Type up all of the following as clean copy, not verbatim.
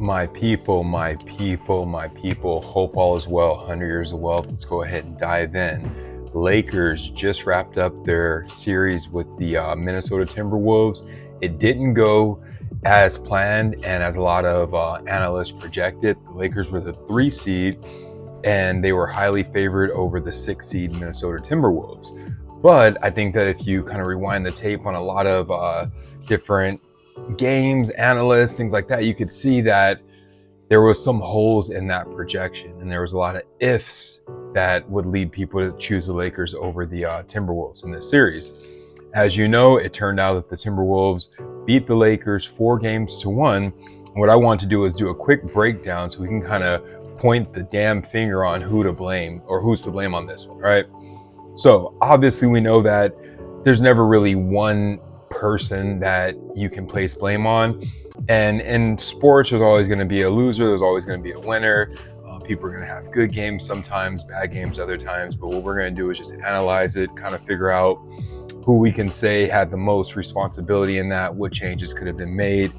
My people, my people, my people, hope all is well. 100 years of wealth. Let's go ahead and dive in. Lakers just wrapped up their series with the Minnesota Timberwolves. It didn't go as planned and as a lot of analysts projected. The Lakers were the 3 seed and they were highly favored over the 6 seed Minnesota Timberwolves. But I think that if you kind of rewind the tape on a lot of different games, analysts, things like that, you could see that there was some holes in that projection, and there was a lot of ifs that would lead people to choose the Lakers over the Timberwolves in this series. As you know, it turned out that the Timberwolves beat the Lakers 4-1. What I want to do is do a quick breakdown so we can kind of point the damn finger on who to blame or who's to blame on this one, right? So obviously we know that there's never really one person that you can place blame on. And in sports, there's always going to be a loser. There's always going to be a winner. People are going to have good games sometimes, bad games other times. But what we're going to do is just analyze it, kind of figure out who we can say had the most responsibility in that, what changes could have been made,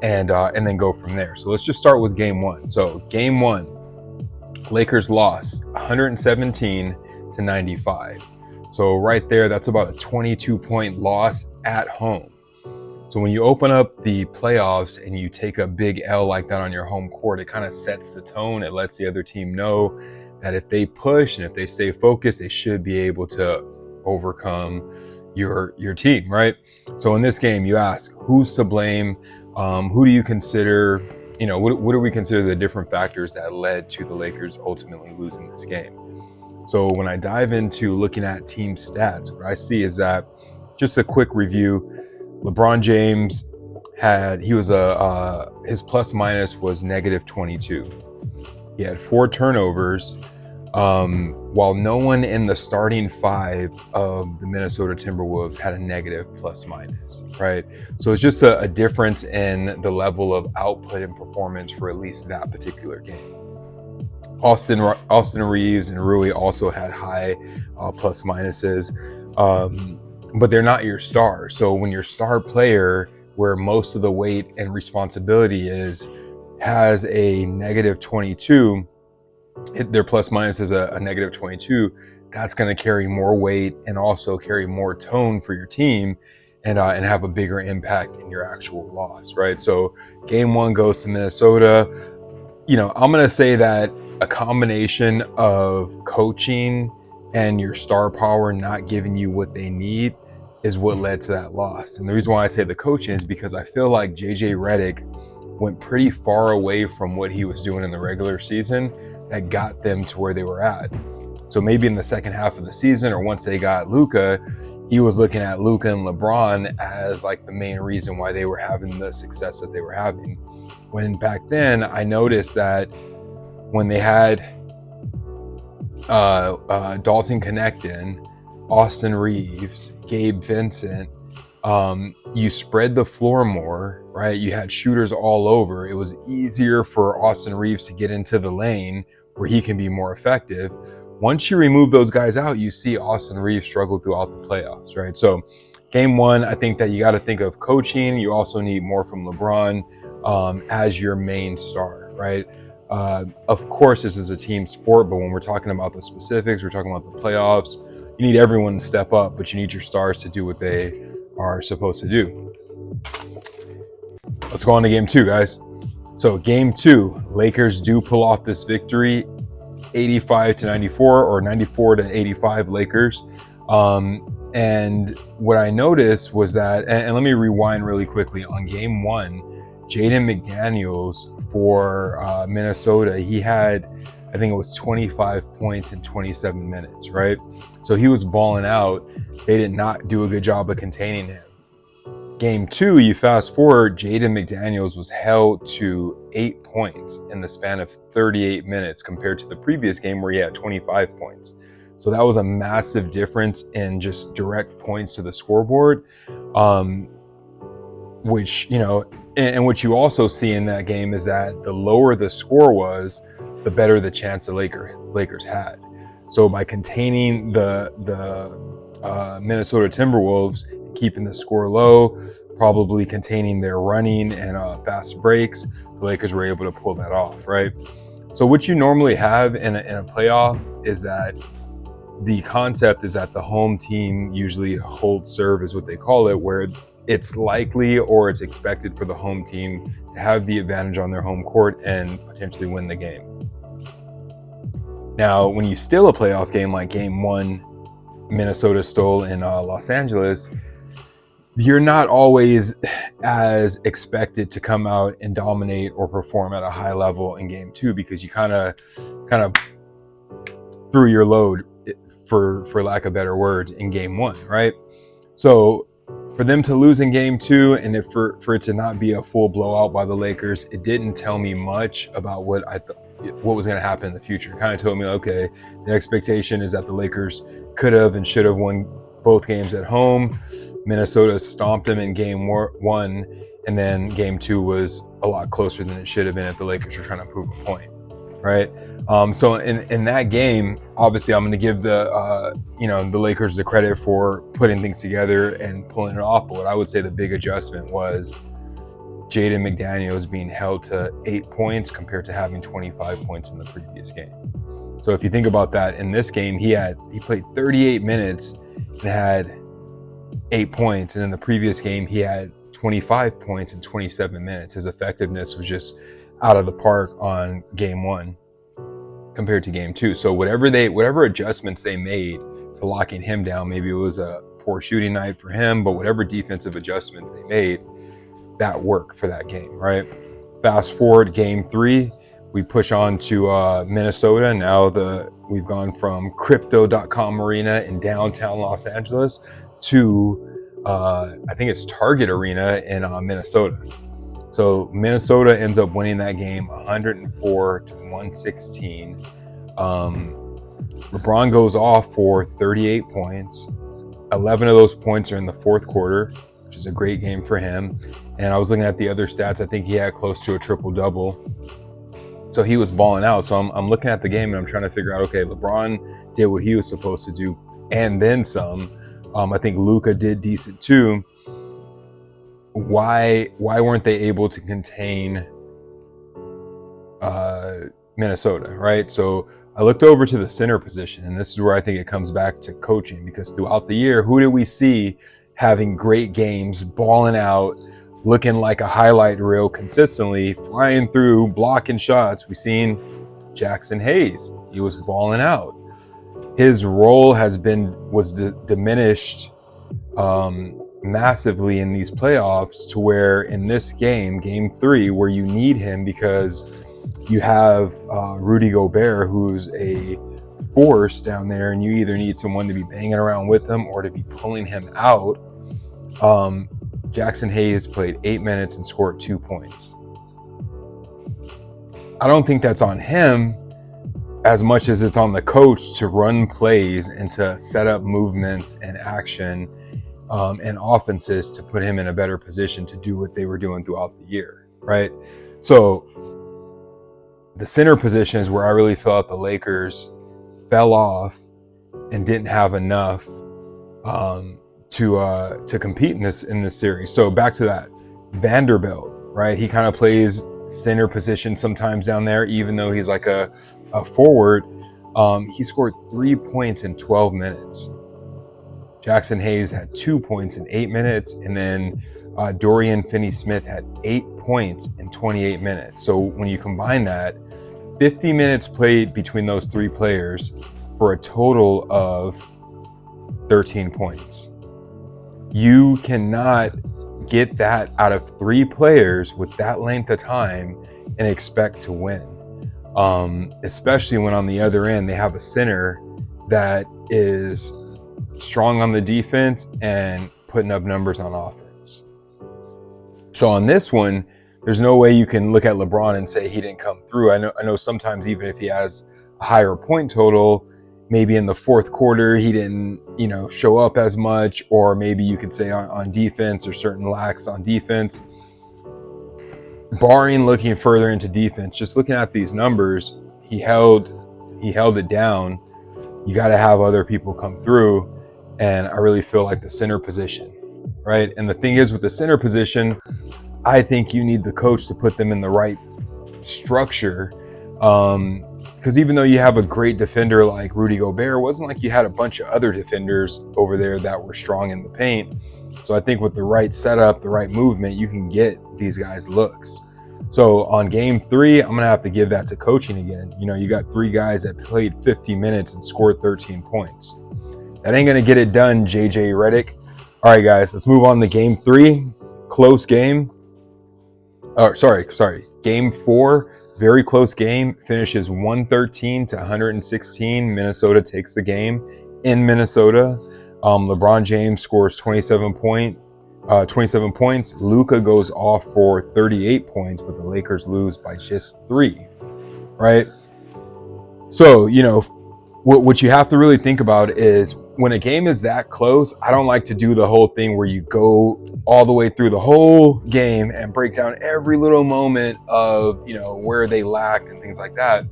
and then go from there. So let's just start with game one. So game one, Lakers lost 117-95. So right there, that's about a 22-point loss at home. So when you open up the playoffs and you take a big L like that on your home court, it kind of sets the tone. It lets the other team know that if they push and if they stay focused, they should be able to overcome your team, right? So in this game, you ask, who's to blame? Who do you consider, what do we consider the different factors that led to the Lakers ultimately losing this game? So when I dive into looking at team stats, what I see is that, just a quick review, LeBron James his plus minus was -22. He had 4 turnovers, while no one in the starting 5 of the Minnesota Timberwolves had a negative plus minus, right? So it's just a difference in the level of output and performance for at least that particular game. Austin Reeves and Rui also had high plus minuses, but they're not your star. So when your star player, where most of the weight and responsibility is, has a -22, their plus minus is a -22, that's going to carry more weight and also carry more tone for your team and have a bigger impact in your actual loss, right? So game one goes to Minnesota. I'm going to say that a combination of coaching and your star power not giving you what they need is what led to that loss. And the reason why I say the coaching is because I feel like JJ Redick went pretty far away from what he was doing in the regular season that got them to where they were at. So maybe in the second half of the season, or once they got Luka, he was looking at Luka and LeBron as like the main reason why they were having the success that they were having. When back then, I noticed that when they had Dalton Connecton, Austin Reeves, Gabe Vincent, you spread the floor more, right? You had shooters all over. It was easier for Austin Reeves to get into the lane where he can be more effective. Once you remove those guys out, you see Austin Reeves struggle throughout the playoffs, right? So game one, I think that you got to think of coaching. You also need more from LeBron as your main star, right? Of course, this is a team sport, but when we're talking about the specifics, we're talking about the playoffs, you need everyone to step up, but you need your stars to do what they are supposed to do. Let's go on to game two, guys. So game two, Lakers do pull off this victory, 85-94 or 94-85 Lakers. And what I noticed was that, and let me rewind really quickly, on game one, Jaden McDaniels for Minnesota, he had, I think it was 25 points in 27 minutes, right? So he was balling out. They did not do a good job of containing him. Game two, you fast forward, Jaden McDaniels was held to 8 points in the span of 38 minutes compared to the previous game where he had 25 points. So that was a massive difference in just direct points to the scoreboard, which, and what you also see in that game is that the lower the score was, the better the chance the Lakers had. So by containing the Minnesota Timberwolves, keeping the score low, probably containing their running and fast breaks, the Lakers were able to pull that off, right? So what you normally have in a playoff is that the concept is that the home team usually holds serve, is what they call it, where it's likely or it's expected for the home team to have the advantage on their home court and potentially win the game. Now, when you steal a playoff game like game 1, Minnesota stole in Los Angeles, you're not always as expected to come out and dominate or perform at a high level in game 2, because you kind of threw your load, for lack of better words, in game 1, right? So for them to lose in game 2 and for it to not be a full blowout by the Lakers, it didn't tell me much about what was going to happen in the future. It kind of told me, okay, the expectation is that the Lakers could have and should have won both games at home. Minnesota stomped them in game 1, and then game 2 was a lot closer than it should have been if the Lakers were trying to prove a point, right? So in that game, obviously, I'm going to give the Lakers the credit for putting things together and pulling it off. But what I would say the big adjustment was Jaden McDaniels being held to 8 points compared to having 25 points in the previous game. So if you think about that, in this game, he played 38 minutes and had 8 points, and in the previous game, he had 25 points in 27 minutes. His effectiveness was just out of the park on game 1 compared to game 2. So whatever adjustments they made to locking him down, maybe it was a poor shooting night for him, but whatever defensive adjustments they made, that worked for that game, right? Fast forward game 3, we push on to Minnesota. Now we've gone from Crypto.com Arena in downtown Los Angeles to I think it's Target Arena in Minnesota. So Minnesota ends up winning that game 104-116. LeBron goes off for 38 points. 11 of those points are in the fourth quarter, which is a great game for him. And I was looking at the other stats. I think he had close to a triple-double. So he was balling out. So I'm looking at the game and I'm trying to figure out, okay, LeBron did what he was supposed to do and then some. I think Luka did decent too. Why weren't they able to contain Minnesota, right? So I looked over to the center position, and this is where I think it comes back to coaching, because throughout the year, who did we see having great games, balling out, looking like a highlight reel consistently, flying through, blocking shots? We seen Jackson Hayes. He was balling out. His role was diminished massively in these playoffs, to where in this game 3, where you need him because you have Rudy Gobert, who's a force down there, and you either need someone to be banging around with him or to be pulling him out. Jackson Hayes played 8 minutes and scored 2 points. I don't think that's on him as much as it's on the coach to run plays and to set up movements and action and offenses to put him in a better position to do what they were doing throughout the year, right? So the center position is where I really felt the Lakers fell off and didn't have enough to compete in this series. So back to that, Vanderbilt, right? He kind of plays center position sometimes down there, even though he's like a forward. He scored 3 points in 12 minutes. Jackson Hayes had 2 points in 8 minutes, and then Dorian Finney-Smith had 8 points in 28 minutes. So when you combine that, 50 minutes played between those 3 players for a total of 13 points. You cannot get that out of 3 players with that length of time and expect to win. Especially when on the other end, they have a center that is strong on the defense and putting up numbers on offense. So on this one, there's no way you can look at LeBron and say he didn't come through. I know sometimes even if he has a higher point total, maybe in the fourth quarter he didn't, show up as much, or maybe you could say on defense or certain lacks on defense. Barring looking further into defense, just looking at these numbers, he held it down. You got to have other people come through, and I really feel like the center position, right? And the thing is with the center position, I think you need the coach to put them in the right structure. Because even though you have a great defender like Rudy Gobert, it wasn't like you had a bunch of other defenders over there that were strong in the paint. So I think with the right setup, the right movement, you can get these guys looks. So on game 3, I'm going to have to give that to coaching again. You know, you got 3 guys that played 50 minutes and scored 13 points. That ain't going to get it done, JJ Redick. All right, guys, let's move on to game 3. Close game. Game 4, very close game. Finishes 113 to 116. Minnesota takes the game in Minnesota. LeBron James scores 27 points. Luka goes off for 38 points, but the Lakers lose by just 3, right? So, you know, what you have to really think about is when a game is that close, I don't like to do the whole thing where you go all the way through the whole game and break down every little moment of, you know, where they lacked and things like that.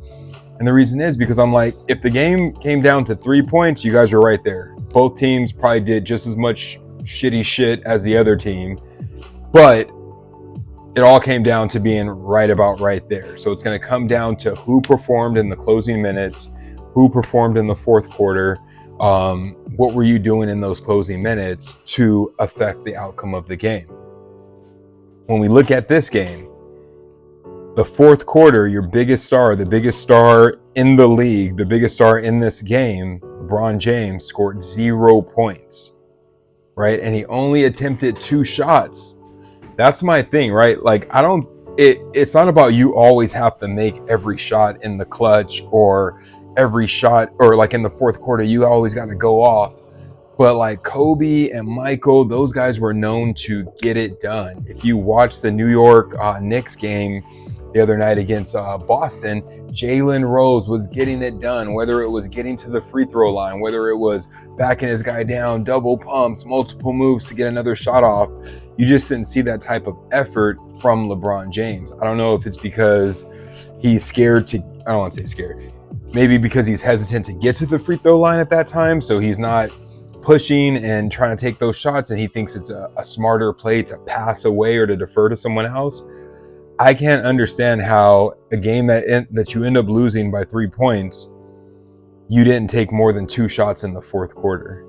And the reason is because I'm like, if the game came down to 3 points, you guys are right there. Both teams probably did just as much shitty shit as the other team, but it all came down to being right about right there. So it's going to come down to who performed in the closing minutes, who performed in the fourth quarter, what were you doing in those closing minutes to affect the outcome of the game. When we look at this game, the fourth quarter, your biggest star, the biggest star in the league, the biggest star in this game, LeBron James, scored 0 points, right? And he only attempted 2 shots. That's my thing, right? Like, it's not about you always have to make every shot in the clutch or every shot, or like in the fourth quarter, you always got to go off. But like Kobe and Michael, those guys were known to get it done. If you watch the New York Knicks game the other night against Boston, Jalen Rose was getting it done, whether it was getting to the free throw line, whether it was backing his guy down, double pumps, multiple moves to get another shot off. You just didn't see that type of effort from LeBron James. I don't know if it's because he's scared to, I don't want to say scared, maybe because he's hesitant to get to the free throw line at that time, so he's not pushing and trying to take those shots, and he thinks it's a smarter play to pass away or to defer to someone else. I can't understand how a game that you end up losing by 3 points, you didn't take more than 2 shots in the fourth quarter.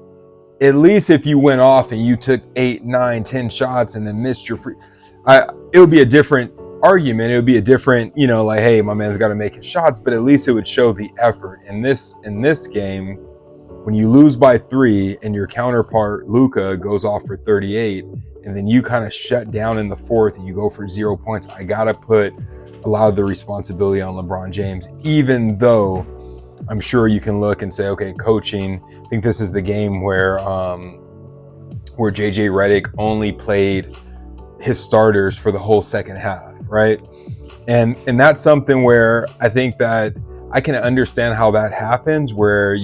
At least if you went off and you took 8, 9, 10 shots and then missed your free, it would be a different argument. It would be a different, you know, like, hey, my man's got to make his shots, but at least it would show the effort. In this game, when you lose by 3 and your counterpart Luka goes off for 38, and then you kind of shut down in the fourth and you go for 0 points, I gotta put a lot of the responsibility on LeBron James, even though I'm sure you can look and say, okay, coaching, I think this is the game where JJ Redick only played his starters for the whole second half, right? And that's something where I think that I can understand how that happens, where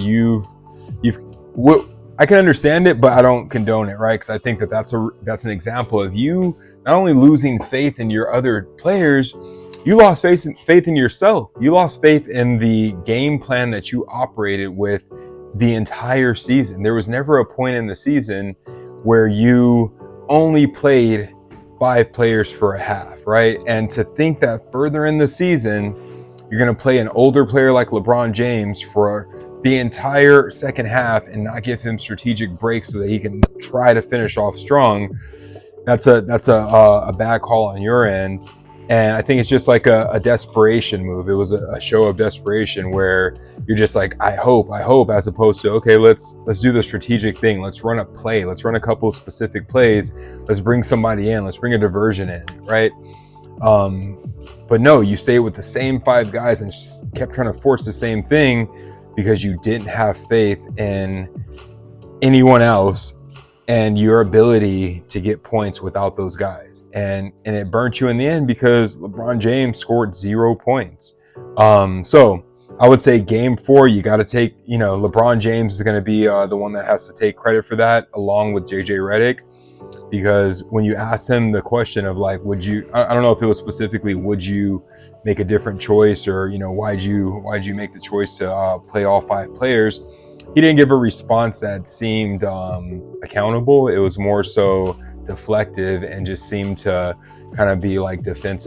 I can understand it, but I don't condone it, right? Because I think that's an example of you not only losing faith in your other players, you lost faith in yourself. You lost faith in the game plan that you operated with the entire season. There was never a point in the season where you only played 5 players for a half, right? And to think that further in the season, you're going to play an older player like LeBron James for the entire second half and not give him strategic breaks so that he can try to finish off strong, that's a bad call on your end. And I think it's just like a desperation move. It was a show of desperation where you're just like, I hope, as opposed to, okay, let's do the strategic thing. Let's run a play. Let's run a couple of specific plays. Let's bring somebody in. Let's bring a diversion in, right? But no, you stayed with the same 5 guys and just kept trying to force the same thing because you didn't have faith in anyone else and your ability to get points without those guys. And it burnt you in the end because LeBron James scored 0 points. So I would say game 4, you got to take, you know, LeBron James is going to be the one that has to take credit for that, along with JJ Redick. Because when you ask him the question of like, would you, I don't know if it was specifically, would you make a different choice, or, you know, why'd you make the choice to play all 5 players? He didn't give a response that seemed accountable. It was more so deflective and just seemed to kind of be like defensive